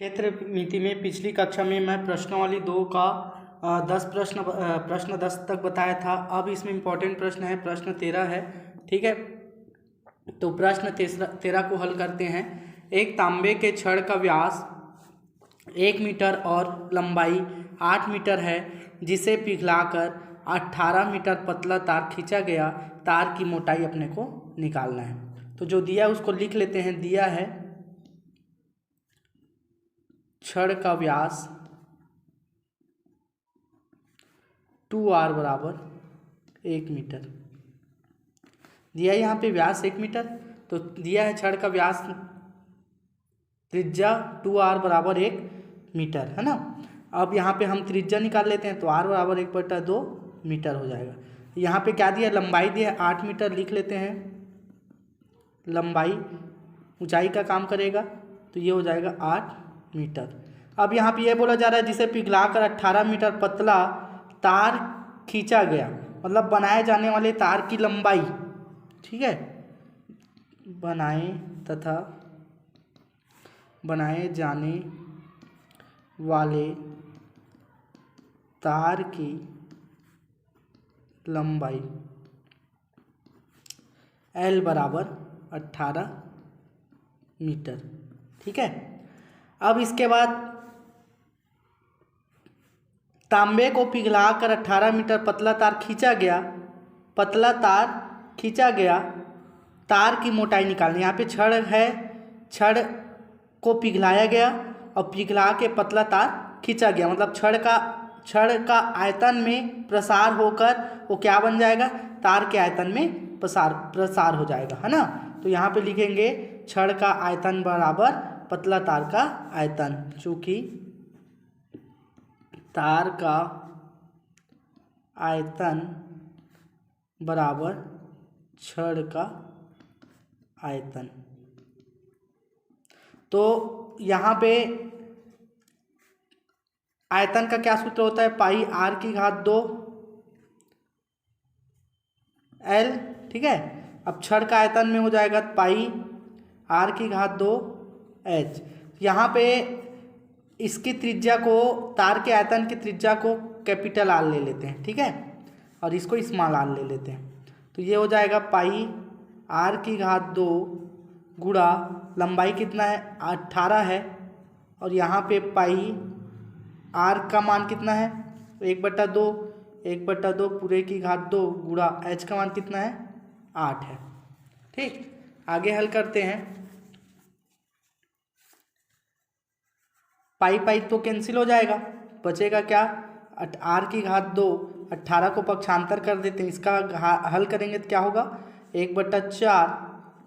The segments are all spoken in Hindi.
क्षेत्र मिति में पिछली कक्षा में मैं प्रश्नावली 2 का 10 प्रश्न 10 तक बताया था। अब इसमें इम्पोर्टेंट प्रश्न है, प्रश्न 13 है। ठीक है, तो प्रश्न 13 को हल करते हैं। एक तांबे के छड़ का व्यास 1 मीटर और लंबाई 8 मीटर है, जिसे पिघलाकर 18 मीटर पतला तार खींचा गया। तार की मोटाई अपने को निकालना है। तो जो दिया है उसको लिख लेते हैं। दिया है छड़ का व्यास 2r बराबर 1 मीटर। दिया है यहाँ पे व्यास 1 मीटर, तो दिया है छड़ का व्यास त्रिज्या 2r बराबर 1 मीटर, है ना। अब यहाँ पे हम त्रिज्या निकाल लेते हैं, तो r बराबर 1/2 मीटर हो जाएगा। यहाँ पे क्या दिया है, लंबाई दिया है 8 मीटर, लिख लेते हैं। लंबाई ऊंचाई का काम करेगा, तो ये हो जाएगा 8 मीटर। अब यहाँ पे ये बोला जा रहा है जिसे पिघलाकर 18 मीटर पतला तार खींचा गया, मतलब बनाए जाने वाले तार की लंबाई। ठीक है, बनाए जाने वाले तार की लंबाई L बराबर 18 मीटर। ठीक है, अब इसके बाद तांबे को पिघलाकर 18 मीटर पतला तार खींचा गया। तार की मोटाई निकालनी। यहाँ पे छड़ है, छड़ को पिघलाया गया और पिघला के पतला तार खींचा गया, मतलब छड़ का आयतन में प्रसार होकर वो क्या बन जाएगा, तार के आयतन में प्रसार हो जाएगा, है ना। तो यहाँ पे लिखेंगे छड़ का आयतन बराबर पतला तार का आयतन, चूँकि तार का आयतन बराबर छड़ का आयतन। तो यहाँ पे आयतन का क्या सूत्र होता है, पाई r⁴ L। ठीक है, अब छड़ का आयतन में हो जाएगा पाई r⁴ h। यहाँ पे इसकी त्रिज्या को, तार के आयतन की त्रिज्या को कैपिटल R ले लेते हैं। ठीक है, और इसको स्मॉल r ले लेते हैं, तो ये हो जाएगा पाई r⁴ गुणा लंबाई कितना है 18 है, और यहाँ पे पाई r का मान कितना है 1/2 पूरे की घात 2 गुणा h का मान कितना है 8 है। ठीक, आगे हल करते हैं। पाई तो कैंसिल हो जाएगा, बचेगा क्या, r⁴ 18 को पक्षांतर कर देते हैं, इसका हल करेंगे तो क्या होगा 1/4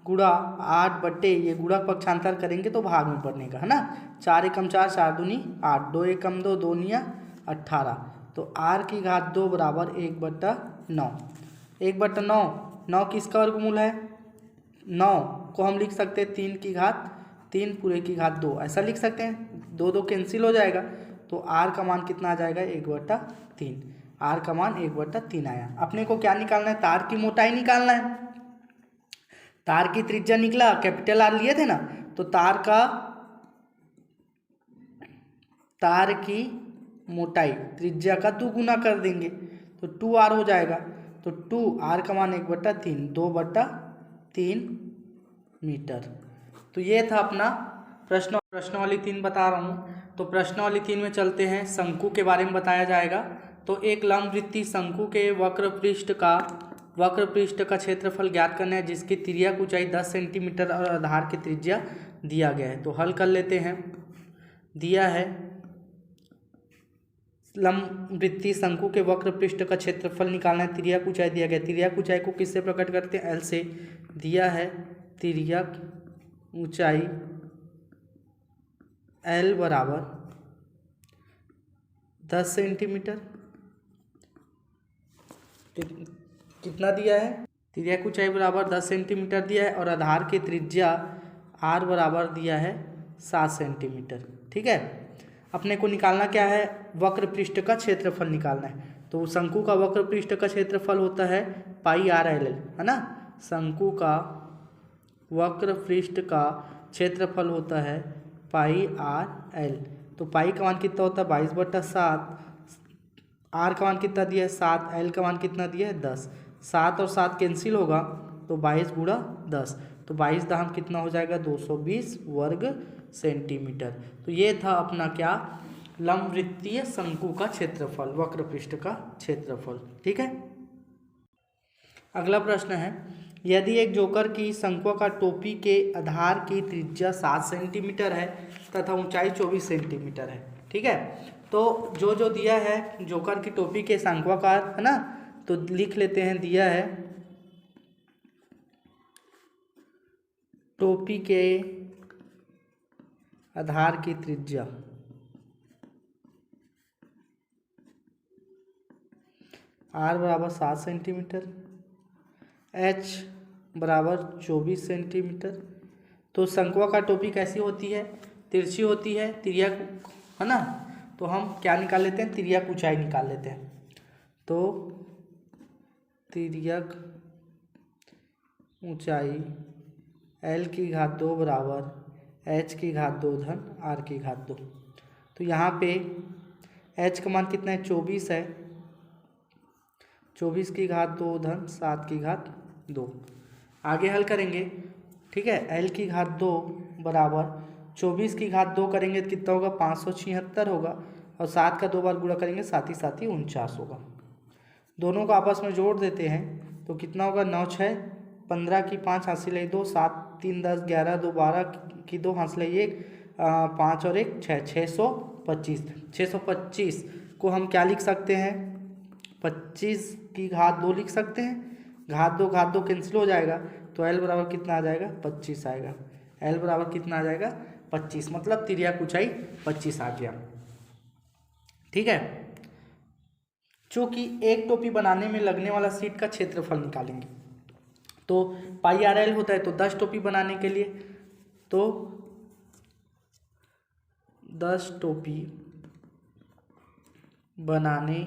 गुणा 8 ये गुणा पक्षांतर करेंगे तो भाग में पड़ने का, है ना। 4 एकम 4, 4 दूनी 8, 2 एकम 2, 2 निया 18। तो r⁴ बराबर 1/9। 1/9, 9 किसका वर्गमूल है, 9 को हम लिख सकते हैं 3 की घात 3 पूरे की घात 2, ऐसा लिख सकते हैं। 2 कैंसिल हो जाएगा, तो r का मान कितना आ जाएगा 1/3। r का मान 1/3 आया। अपने को क्या निकालना है, तार की मोटाई निकालना है। तार की त्रिज्या निकला, कैपिटल R लिए थे ना, तो तार की मोटाई त्रिज्या का 2 गुना कर देंगे, तो 2r हो जाएगा। तो 2r का मान 1/3, 2/3 मीटर। तो ये था अपना प्रश्नावली 3 बता रहा हूँ। तो प्रश्नावली 3 में चलते हैं। शंकु के बारे में बताया जाएगा। तो एक लंबवृत्तीय शंकु के वक्र पृष्ठ का क्षेत्रफल ज्ञात करना है, जिसकी तिर्यक ऊंचाई 10 सेंटीमीटर और आधार की त्रिज्या दिया गया है। तो हल कर लेते हैं। दिया है लंबवृत्तीय शंकु के वक्र पृष्ठ का क्षेत्रफल निकालना है, तिर्यक ऊंचाई दिया गया। तिर्यक ऊंचाई को किससे प्रकट करते हैं, L से। दिया है तिर्यक ऊंचाई L बराबर 10 सेंटीमीटर। कितना दिया है, तिर्यक ऊंचाई बराबर 10 सेंटीमीटर दिया है, और आधार की त्रिज्या r बराबर दिया है 7 सेंटीमीटर। ठीक है, अपने को निकालना क्या है, वक्र पृष्ठ का क्षेत्रफल निकालना है। तो शंकु का वक्र पृष्ठ का क्षेत्रफल होता है पाई r/L, है ना। शंकु का वक्र पृष्ठ का क्षेत्रफल होता है पाई आर एल। तो पाई का मान कितना होता है 22/7, आर का मान कितना दिया है 7, एल का मान कितना दिया है 10। 7 और 7 कैंसिल होगा तो 22 गुणा 10, तो 22 दाम कितना हो जाएगा 220 वर्ग सेंटीमीटर। तो ये था अपना क्या, लंबवृत्तीय शंकु का क्षेत्रफल, वक्र पृष्ठ का क्षेत्रफल। ठीक है। अगला प्रश्न है, यदि एक जोकर की शंक्वाकार टोपी के आधार की त्रिज्या 7 सेंटीमीटर है तथा ऊंचाई 24 सेंटीमीटर है। ठीक है। तो जो जो दिया है जोकर की टोपी के शंक्वाकार, है ना, तो लिख लेते हैं। दिया है टोपी के आधार की त्रिज्या r बराबर 7 सेंटीमीटर, h बराबर 24 सेंटीमीटर। तो शंक्वाकार टोपी कैसी होती है, तिरछी होती है, तिर्यक, है ना। तो हम क्या निकाल लेते हैं, तिर्यक ऊंचाई निकाल लेते हैं। तो तिर्यक ऊंचाई l की घात 2 बराबर h की घात 2 धन r की घात 2। तो यहाँ पे h का मान कितना है 24 है, 24 की घात 2 धन 7 की घात 2। आगे हल करेंगे। ठीक है। l की घात 2 बराबर 24 की घात 2 करेंगे तो कितना होगा 576 होगा, और 7 का 2 बार गुणा करेंगे साथ ही 49 होगा। दोनों को आपस में जोड़ देते हैं तो कितना होगा 9 6 15 की 5 हासिल 2, 7 3 10 11 2 12 की 2 हासिल 1, 5 और 1 6, 625। 625 को हम क्या लिख सकते हैं, 25 की घात 2 लिख सकते हैं। घात 2 कैंसिल हो जाएगा तो l बराबर कितना आ जाएगा 25 आएगा। l बराबर कितना आ जाएगा 25, मतलब तिर्यक ऊंचाई 25 आ गया। ठीक है। चूंकि एक टोपी बनाने में लगने वाला सीट का क्षेत्रफल निकालेंगे, तो पाई आर एल होता है। तो 10 टोपी बनाने के लिए, तो 10 टोपी बनाने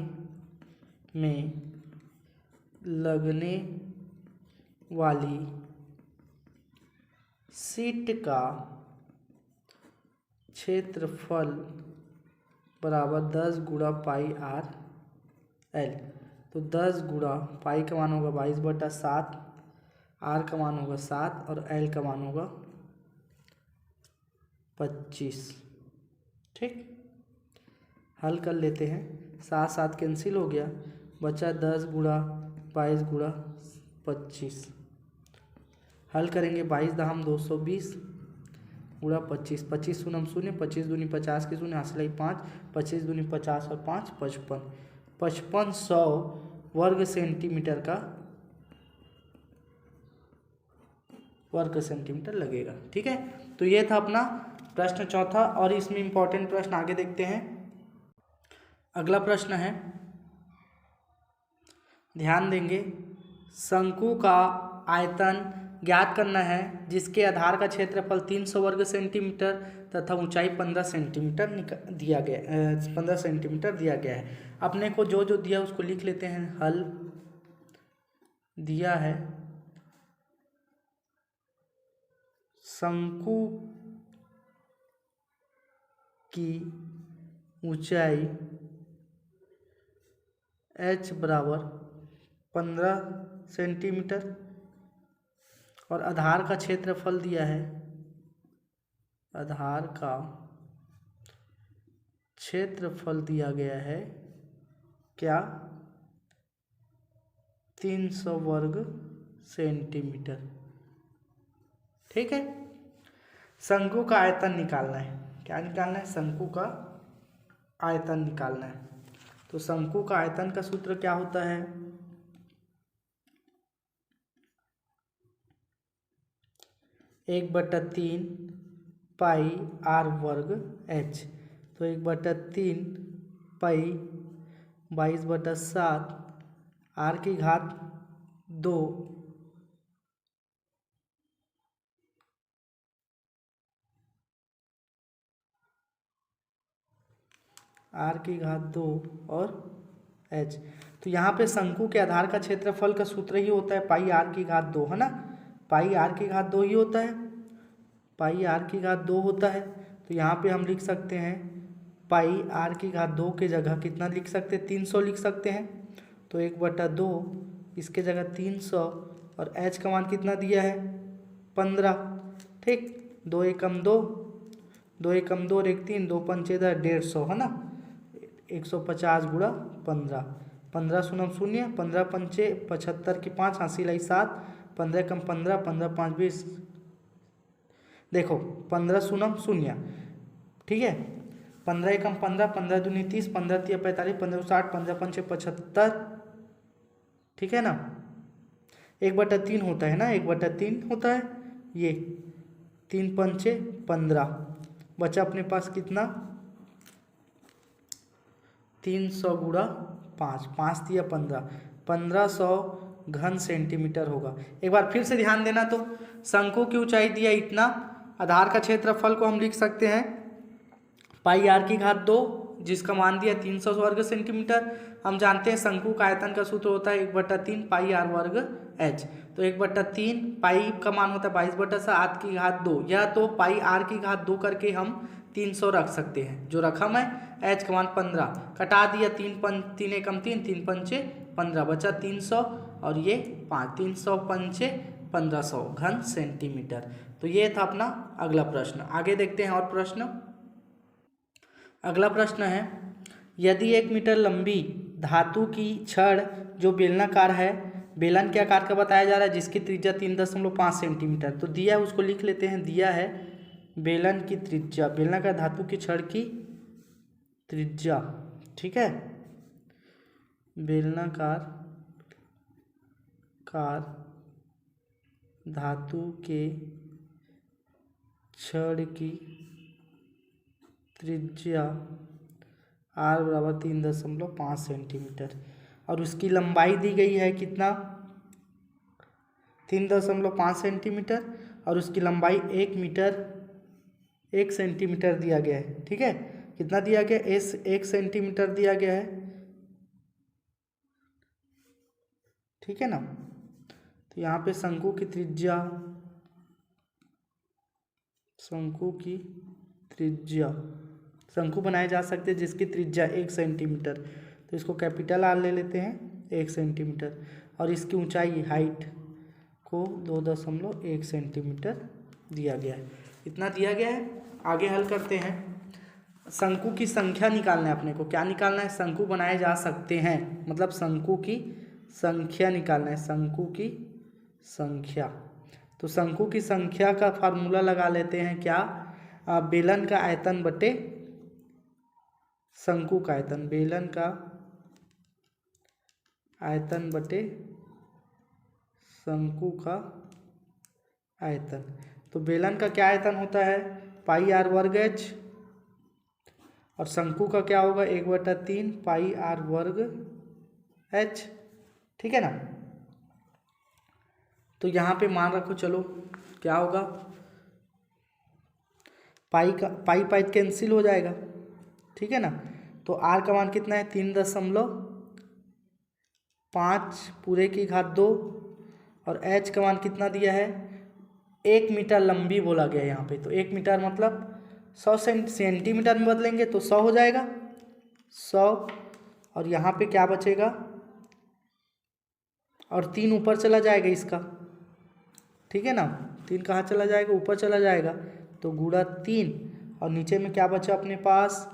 में लगने वाली सीट का क्षेत्रफल बराबर 10 गुणा पाई आर एल। तो 10 गुणा पाई का मान होगा 22/7, आर का मान होगा 7 और एल का मान होगा 25। ठीक। हल कर लेते हैं। 7 7 कैंसिल हो गया, बचा 10 गुणा 22 गुणा 25। हल करेंगे 22 दाम 220 गुणा 25, 25 शून्य शून्य, 25 दूनी 50 की शून्य हासिल 5, 25 दूनी 50 और 5 55, 5500 वर्ग सेंटीमीटर लगेगा। ठीक है। तो ये था अपना प्रश्न चौथा, और इसमें इंपॉर्टेंट प्रश्न आगे देखते हैं। अगला प्रश्न है, ध्यान देंगे, शंकु का आयतन ज्ञात करना है जिसके आधार का क्षेत्रफल 300 वर्ग सेंटीमीटर तथा ऊंचाई 15 सेंटीमीटर दिया गया 15 सेंटीमीटर दिया गया है। अपने को जो जो दिया उसको लिख लेते हैं। हल दिया है शंकु की ऊंचाई h बराबर 15 सेंटीमीटर और आधार का क्षेत्रफल दिया है, आधार का क्षेत्रफल दिया गया है क्या 300 वर्ग सेंटीमीटर। ठीक है। शंकु का आयतन निकालना है। क्या निकालना है, शंकु का आयतन निकालना है। तो शंकु का आयतन का सूत्र क्या होता है, 1/3 पाई आर वर्ग एच। तो 1/3 पाई 22/7 आर की घात 2 आर की घात 2 और एच। तो यहाँ पे शंकु के आधार का क्षेत्रफल का सूत्र ही होता है पाई आर की घात 2, है ना। पाई आर की घात 2 ही होता है, पाई आर की घात 2 होता है। तो यहाँ पे हम लिख सकते हैं पाई आर की घात 2 के जगह कितना लिख सकते हैं, 300 लिख सकते हैं। तो 1/2 इसके जगह 300 और h का मान कितना दिया है 15। ठीक, 2 एकम 2, 2 एकम 2 और 1 3, 2 पंचे 150 है ना, 150 गुणा 15, 15 शून्य शून्य, 15 पंचे 75 की 5, 80 लाई 7, 15 कम 15, 15 5 20, देखो 15 शून्य शून्य। ठीक है, 15 एकम 15, 15 दूनी 30, 15 तिया 45, 15 60, 15 पंचे 75। ठीक है ना, 1/3 होता है ना, 1/3 होता है ये, 3 पंचे 15, बचा अपने पास कितना 300 गुणा 5, 5 दिया 15, 1500 घन सेंटीमीटर होगा। एक बार फिर से ध्यान देना, तो शंकु की ऊंचाई दिया इतना, आधार का क्षेत्रफल को हम लिख सकते हैं पाई आर की घात 2 जिसका मान दिया 300 वर्ग सेंटीमीटर। हम जानते हैं शंकु का आयतन का सूत्र होता है 1/3 पाई आर वर्ग एच, तो 1/3 पाई का मान होता है 22/7 की घात 2, या तो पाई आर की घात 2 करके हम 300 रख सकते हैं, जो रखा मैं। एच का मान 15, कटा दिया 3 एकम 3, 3 पंचे 15, बचा 300 और ये 5, 300 पंचे 1500 घन सेंटीमीटर। तो ये था अपना अगला प्रश्न। आगे देखते हैं और प्रश्न। अगला प्रश्न है, यदि 1 मीटर लंबी धातु की छड़ जो बेलनाकार है, बेलन के आकार का बताया जा रहा है, जिसकी त्रिज्या 3.5 सेंटीमीटर, तो दिया है उसको लिख लेते हैं। दिया है बेलन की त्रिज्या, बेलनाकार धातु की छड़ की त्रिज्या, ठीक है, बेलनाकार धातु के छड़ की त्रिज्या r बराबर 3.5 सेंटीमीटर और उसकी लंबाई दी गई है कितना 3.5 सेंटीमीटर और उसकी लंबाई 1 मीटर 1 सेंटीमीटर दिया गया है। ठीक है, कितना दिया गया, 1 सेंटीमीटर दिया गया है। ठीक है ना, तो यहाँ पे शंकु की त्रिज्या शंकु बनाए जा सकते हैं जिसकी त्रिज्या 1 सेंटीमीटर, तो इसको कैपिटल आर ले लेते हैं 1 सेंटीमीटर, और इसकी ऊंचाई हाइट को 2.1 सेंटीमीटर दिया गया है। इतना दिया गया है। आगे हल करते हैं। शंकु की संख्या निकालना है अपने को। क्या निकालना है, शंकु बनाए जा सकते हैं, मतलब शंकु की संख्या निकालना है, शंकु की संख्या। तो शंकु की संख्या का फार्मूला लगा लेते हैं क्या, बेलन का आयतन बटे शंकु का आयतन, बेलन का आयतन बटे शंकु का आयतन। तो बेलन का क्या आयतन होता है पाई आर वर्ग एच, और शंकु का क्या होगा 1/3 पाई आर वर्ग एच। ठीक है ना, तो यहाँ पे मान रखो, चलो क्या होगा, पाई कैंसिल हो जाएगा। ठीक है ना, तो आर का मान कितना है 3.5 पूरे की घात 2, और एच का मान कितना दिया है 1 मीटर लंबी बोला गया यहाँ पे। तो 1 मीटर मतलब 100 सेंटीमीटर में बदलेंगे तो 100 हो जाएगा, 100, और यहाँ पे क्या बचेगा, और 3 ऊपर चला जाएगा इसका। ठीक है ना, 3 कहाँ चला जाएगा, ऊपर चला जाएगा, तो गुणा 3, और नीचे में क्या बचा अपने पास,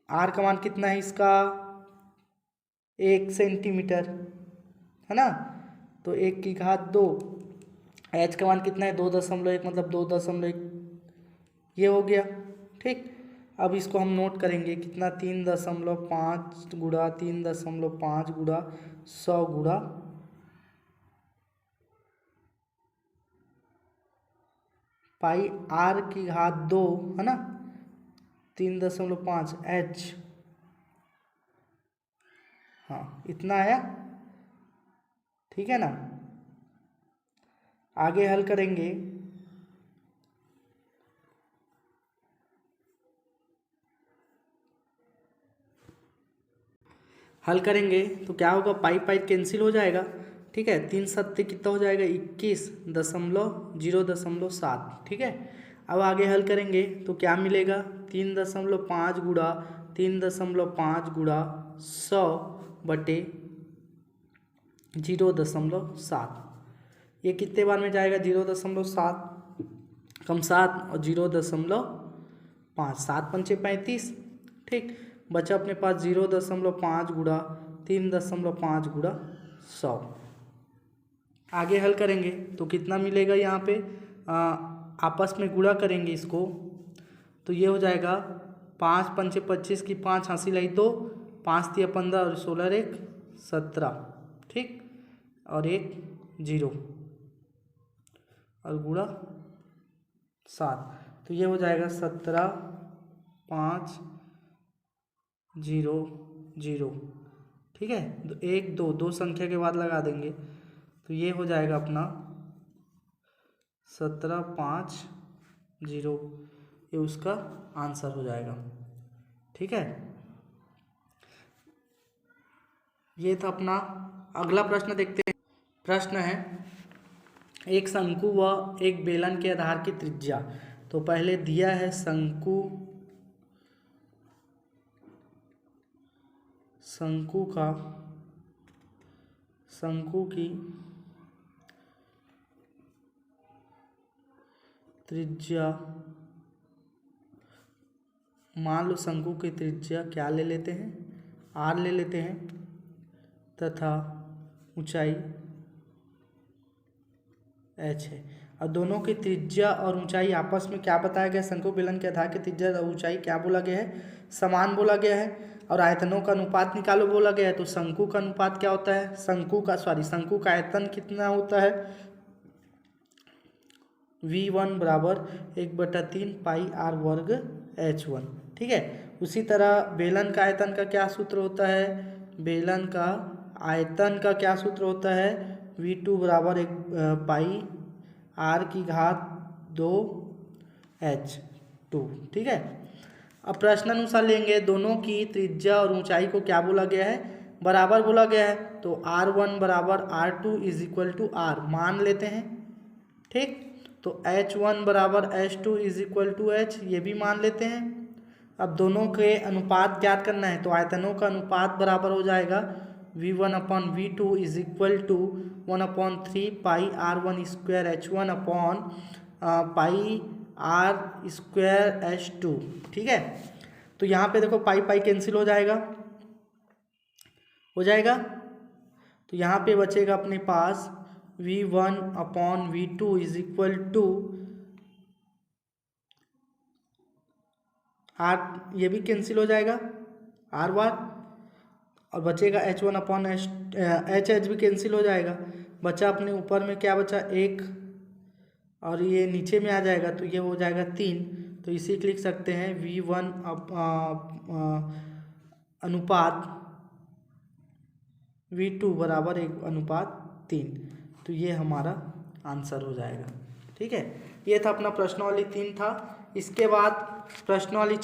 आर का मान कितना है इसका 1 सेंटीमीटर, है ना, तो 1 की घात 2, एच का मान कितना है 2.1 मतलब 2.1 ये हो गया। ठीक, अब इसको हम नोट करेंगे कितना 3.5 गुणा 3.5 गुणा 100 गुणा पाई आर की घात 2, है ना, 3.5 एच, हाँ इतना आया। ठीक है ना, आगे हल करेंगे। हल करेंगे तो क्या होगा, पाई कैंसिल हो जाएगा। ठीक है, 3 सत्ते कितना हो जाएगा 21.007। ठीक है, अब आगे हल करेंगे तो क्या मिलेगा, 3.5 गुणा 3.5 गुणा 100 बटे 0.7। ये कितने बार में जाएगा, 0.7 कम 7 और 0.5, 7 पंचे 35। ठीक, बचा अपने पास 0.5 गुणा 3.5 गुणा 100। आगे हल करेंगे तो कितना मिलेगा, यहाँ पे आपस में गुणा करेंगे इसको तो ये हो जाएगा 5 पंचे 25 की 5 हासिल आई 2, 5 तिया 15 और 16 एक 17। ठीक, और एक 0 और गुणा 7 तो ये हो जाएगा 17 5 0 0। ठीक है, तो 1 2 2 संख्या के बाद लगा देंगे तो ये हो जाएगा अपना 17 5 0, ये उसका आंसर हो जाएगा। ठीक है, ये था अपना। अगला प्रश्न देखते हैं। प्रश्न है, एक शंकु व एक बेलन के आधार की त्रिज्या। तो पहले दिया है शंकु की त्रिज्या, मान लो शंकु की त्रिज्या क्या ले लेते हैं, r ले लेते हैं, तथा ऊंचाई h है। और दोनों की त्रिज्या और ऊंचाई आपस में क्या बताया गया, शंकु बेलन के आधार की त्रिज्या और ऊंचाई क्या बोला गया है, समान बोला गया है। और आयतनों का अनुपात निकालो बोला गया है। तो शंकु का अनुपात क्या होता है, शंकु का आयतन कितना होता है, V1 बराबर 1/3 पाई r वर्ग H1। ठीक है, उसी तरह बेलन का आयतन का क्या सूत्र होता है, बेलन का आयतन का क्या सूत्र होता है, V2 बराबर 1 पाई r की घात 2 H2। ठीक है, अब प्रश्नानुसार लेंगे, दोनों की त्रिज्या और ऊंचाई को क्या बोला गया है, बराबर बोला गया है। तो R1 बराबर R2 is equal to R मान लेते हैं। ठीक, तो H1 बराबर H2 is equal to H, ये भी मान लेते हैं। अब दोनों के अनुपात ज्ञात करना है तो आयतनों का अनुपात बराबर हो जाएगा V1 upon V2 is equal to 1/3 pi R1 square H1 upon pi R square H2। ठीक है, तो यहाँ पे देखो पाई पाई कैंसिल हो जाएगा, तो यहाँ पे बचेगा अपने पास V1 upon V2 is equal to R, ये भी कैंसिल हो जाएगा R बार, और बचेगा H1 अपॉन H भी कैंसिल हो जाएगा। बचा अपने ऊपर में क्या बचा, 1 और ये नीचे में आ जाएगा तो ये हो जाएगा 3। तो इसी को लिख सकते हैं V1 अनुपात V2 बराबर 1/3। तो ये हमारा आंसर हो जाएगा। ठीक है, ये था अपना प्रश्नावली 3 था। इसके बाद प्रश्नावली